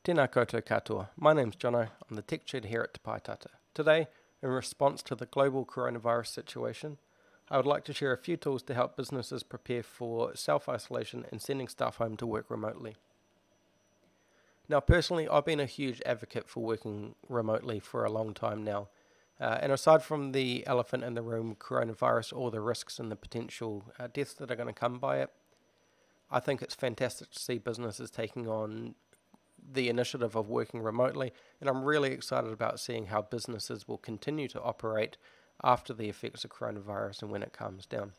Tēnā koutou katoa. My name's Jono. I'm the tech tutor here at Te Pae Tata. Today, in response to the global coronavirus situation, I would like to share a few tools to help businesses prepare for self-isolation and sending staff home to work remotely. Now, personally, I've been a huge advocate for working remotely for a long time now. And aside from the elephant in the room, coronavirus, or the risks and the potential deaths that are going to come by it, I think it's fantastic to see businesses taking on the initiative of working remotely, and I'm really excited about seeing how businesses will continue to operate after the effects of coronavirus and when it calms down.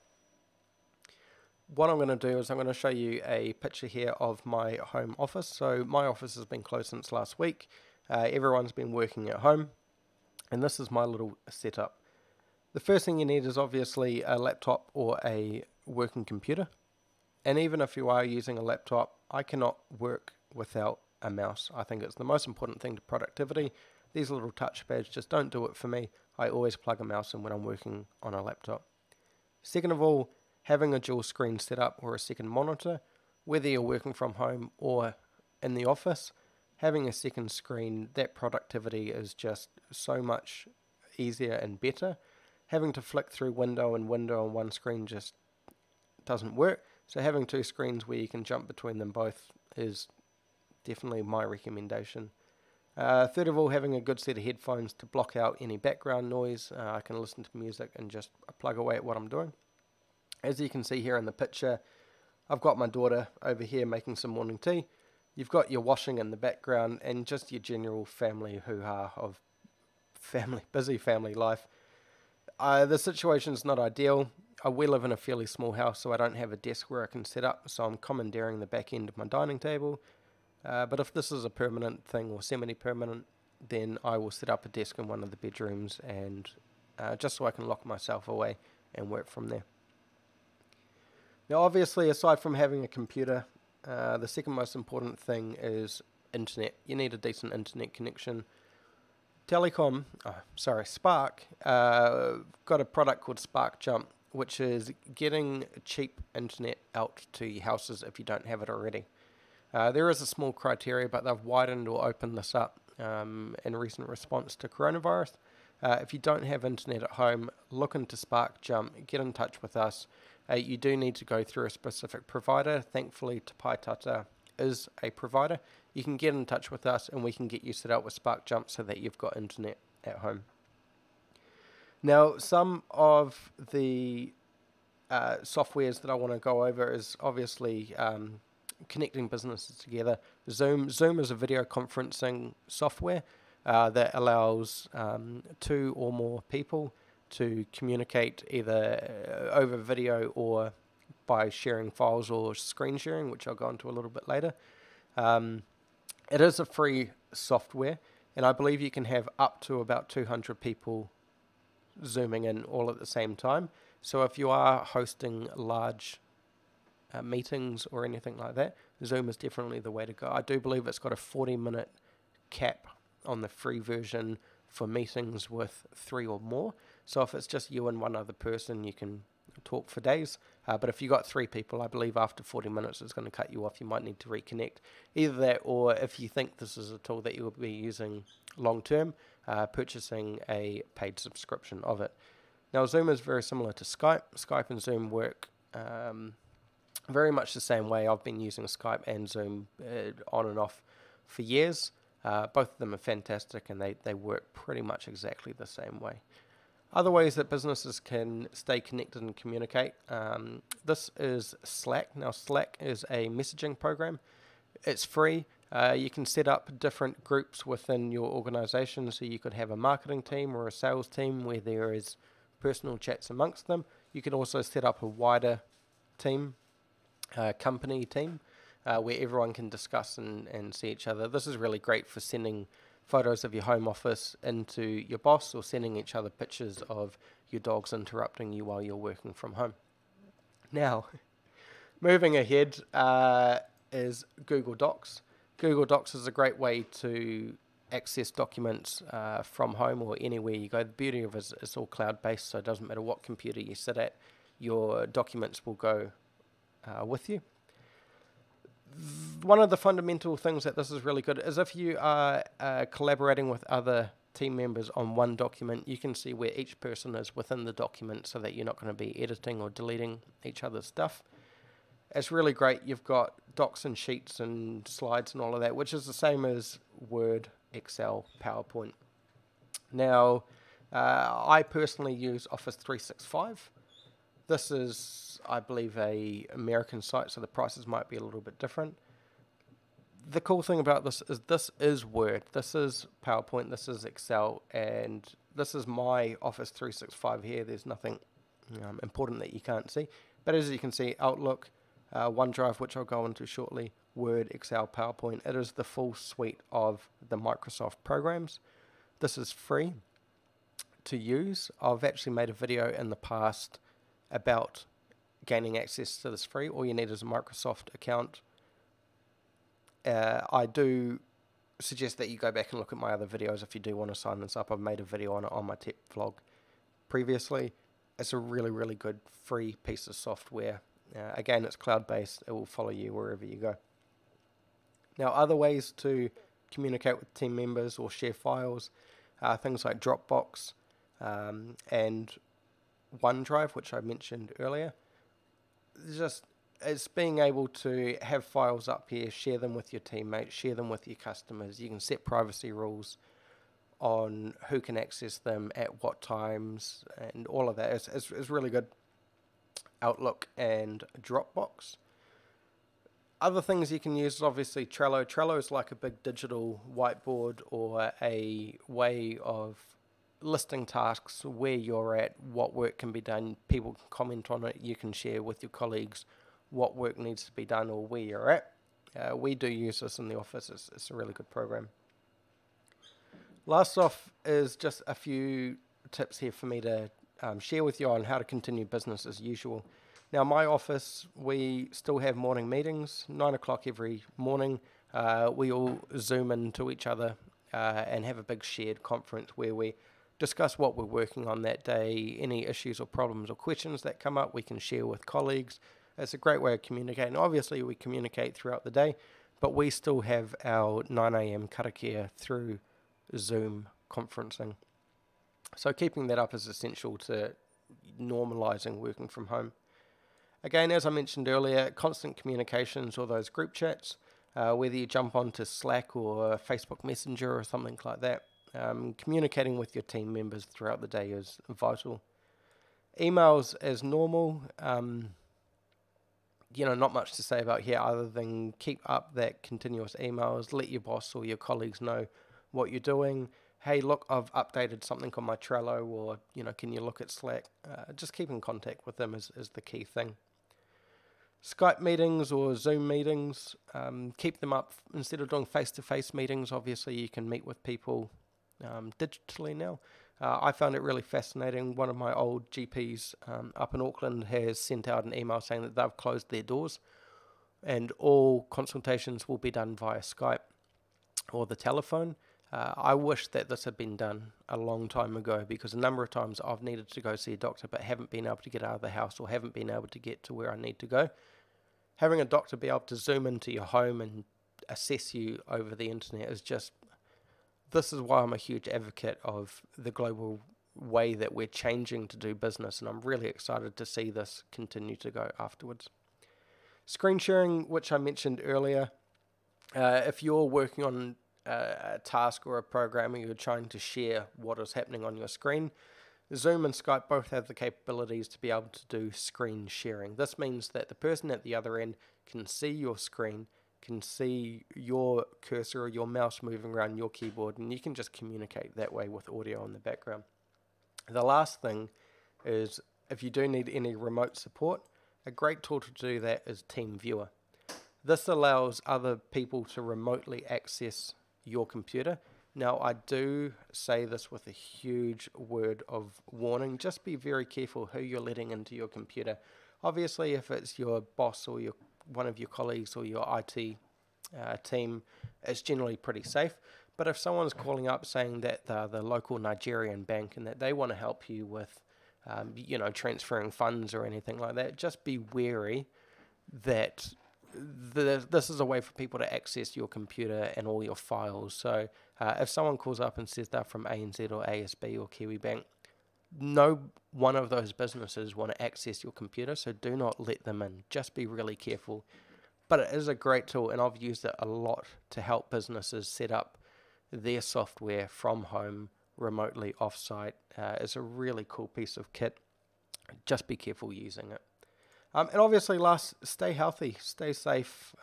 What I'm going to do is I'm going to show you a picture here of my home office. So my office has been closed since last week. Everyone's been working at home, and this is my little setup. The first thing you need is obviously a laptop or a working computer. And even if you are using a laptop, I cannot work without a mouse. I think it's the most important thing to productivity. These little touchpads just don't do it for me. I always plug a mouse in when I'm working on a laptop. Second of all, having a dual screen setup or a second monitor, whether you're working from home or in the office, having a second screen, that productivity is just so much easier and better. Having to flick through window and window on one screen just doesn't work. So having two screens where you can jump between them both is definitely my recommendation. Third of all, having a good set of headphones to block out any background noise. I can listen to music and just plug away at what I'm doing. As you can see here in the picture, I've got my daughter over here making some morning tea. You've got your washing in the background and just your general family hoo-ha of busy family life. The situation's not ideal. We live in a fairly small house, so I don't have a desk where I can set up, so I'm commandeering the back end of my dining table. But if this is a permanent thing or semi-permanent, then I will set up a desk in one of the bedrooms and just so I can lock myself away and work from there. Now, obviously, aside from having a computer, the second most important thing is internet. You need a decent internet connection. Spark, got a product called Spark Jump, which is getting cheap internet out to your houses if you don't have it already. There is a small criteria, but they've widened or opened this up in recent response to coronavirus. If you don't have internet at home, look into Spark Jump, get in touch with us. You do need to go through a specific provider. Thankfully, Te Pae Tata is a provider. You can get in touch with us and we can get you set up with Spark Jump so that you've got internet at home. Now, some of the softwares that I want to go over is obviously connecting businesses together. Zoom is a video conferencing software that allows two or more people to communicate either over video or by sharing files or screen sharing, which I'll go into a little bit later. It is a free software, and I believe you can have up to about 200 people zooming in all at the same time. So if you are hosting large meetings or anything like that, Zoom is definitely the way to go. I do believe it's got a 40-minute cap on the free version for meetings with 3 or more. So if it's just you and one other person, you can talk for days. But if you got 3 people, I believe after 40 minutes it's going to cut you off. You might need to reconnect. Either that, or if you think this is a tool that you will be using long term, purchasing a paid subscription of it. Now, Zoom is very similar to Skype. Skype and Zoom work very much the same way. I've been using Skype and Zoom on and off for years. Both of them are fantastic, and they work pretty much exactly the same way. Other ways that businesses can stay connected and communicate. This is Slack. Now, Slack is a messaging program. It's free. You can set up different groups within your organization. So you could have a marketing team or a sales team where there is personal chats amongst them. You could also set up a wider team, company team, where everyone can discuss and see each other. This is really great for sending photos of your home office into your boss or sending each other pictures of your dogs interrupting you while you're working from home. Now, moving ahead is Google Docs. Google Docs is a great way to access documents from home or anywhere you go. The beauty of it is it's all cloud-based, so it doesn't matter what computer you sit at, your documents will go with you. One of the fundamental things that this is really good is if you are collaborating with other team members on one document, you can see where each person is within the document so that you're not going to be editing or deleting each other's stuff. It's really great. You've got docs and sheets and slides and all of that, which is the same as Word, Excel, PowerPoint. Now, I personally use Office 365. This is, I believe, a American site, so the prices might be a little bit different. The cool thing about this is Word, this is PowerPoint, this is Excel, and this is my Office 365 here. There's nothing important that you can't see. But as you can see, Outlook, OneDrive, which I'll go into shortly, Word, Excel, PowerPoint. It is the full suite of the Microsoft programs. This is free to use. I've actually made a video in the past about gaining access to this free. All you need is a Microsoft account. I do suggest that you go back and look at my other videos if you do want to sign this up. I've made a video on it on my tech vlog previously. It's a really, really good free piece of software. Again, it's cloud-based. It will follow you wherever you go. Now, other ways to communicate with team members or share files, things like Dropbox and OneDrive, which I mentioned earlier. It's being able to have files up here, share them with your teammates, share them with your customers. You can set privacy rules on who can access them at what times and all of that. It's really good. Outlook and Dropbox. Other things you can use is obviously Trello. Trello is like a big digital whiteboard or a way of listing tasks, where you're at, what work can be done. People can comment on it. You can share with your colleagues what work needs to be done or where you're at. We do use this in the office. It's a really good program. Last off is just a few tips here for me to share with you on how to continue business as usual. Now, my office, we still have morning meetings, 9 o'clock every morning. We all Zoom into each other and have a big shared conference where we discuss what we're working on that day, any issues or problems or questions that come up we can share with colleagues. It's a great way of communicating. Obviously, we communicate throughout the day, but we still have our 9 a.m. karakia through Zoom conferencing. So keeping that up is essential to normalizing working from home. Again, as I mentioned earlier, constant communications or those group chats, whether you jump onto Slack or Facebook Messenger or something like that, communicating with your team members throughout the day is vital. Emails as normal, not much to say about here other than keep up that continuous emails, let your boss or your colleagues know what you're doing. Hey, look, I've updated something on my Trello, or, can you look at Slack? Just keep in contact with them is the key thing. Skype meetings or Zoom meetings, keep them up. Instead of doing face-to-face meetings, obviously you can meet with people digitally now. I found it really fascinating. One of my old GPs up in Auckland has sent out an email saying that they've closed their doors and all consultations will be done via Skype or the telephone. I wish that this had been done a long time ago, because a number of times I've needed to go see a doctor but haven't been able to get out of the house or haven't been able to get to where I need to go. Having a doctor be able to zoom into your home and assess you over the internet is just... This is why I'm a huge advocate of the global way that we're changing to do business, and I'm really excited to see this continue to go afterwards. Screen sharing, which I mentioned earlier, if you're working on a task or a program and you're trying to share what is happening on your screen, Zoom and Skype both have the capabilities to be able to do screen sharing. This means that the person at the other end can see your screen, can see your cursor or your mouse moving around your keyboard, and you can just communicate that way with audio in the background. The last thing is, if you do need any remote support, a great tool to do that is TeamViewer. This allows other people to remotely access your computer. Now, I do say this with a huge word of warning. Just be very careful who you're letting into your computer. Obviously, if it's your boss or one of your colleagues or your IT team, it's generally pretty safe. But if someone's calling up saying that they're the local Nigerian bank and that they want to help you with, transferring funds or anything like that, just be wary that this is a way for people to access your computer and all your files. So if someone calls up and says they're from ANZ or ASB or KiwiBank, no one of those businesses want to access your computer, so do not let them in. Just be really careful. But it is a great tool, and I've used it a lot to help businesses set up their software from home, remotely, offsite. It's a really cool piece of kit. Just be careful using it. And obviously, last, stay healthy, stay safe.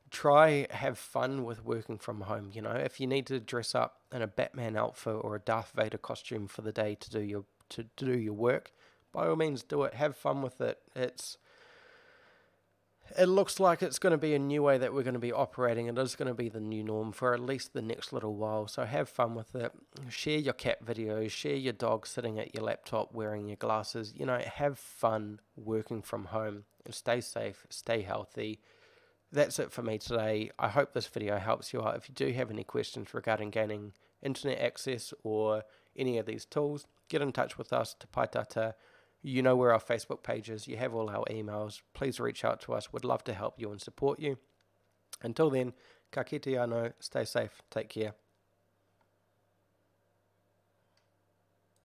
Try have fun with working from home. You know, if you need to dress up in a Batman outfit or a Darth Vader costume for the day to do your work, by all means do it. Have fun with it. It looks like it's going to be a new way that we're going to be operating. It is going to be the new norm for at least the next little while. So have fun with it. Share your cat videos. Share your dog sitting at your laptop wearing your glasses. You know, have fun working from home. And stay safe. Stay healthy. That's it for me today. I hope this video helps you out. If you do have any questions regarding gaining internet access or any of these tools, get in touch with us, Te Pae Tata. You know where our Facebook page is. You have all our emails. Please reach out to us. We'd love to help you and support you. Until then, ka kite anō. Stay safe. Take care.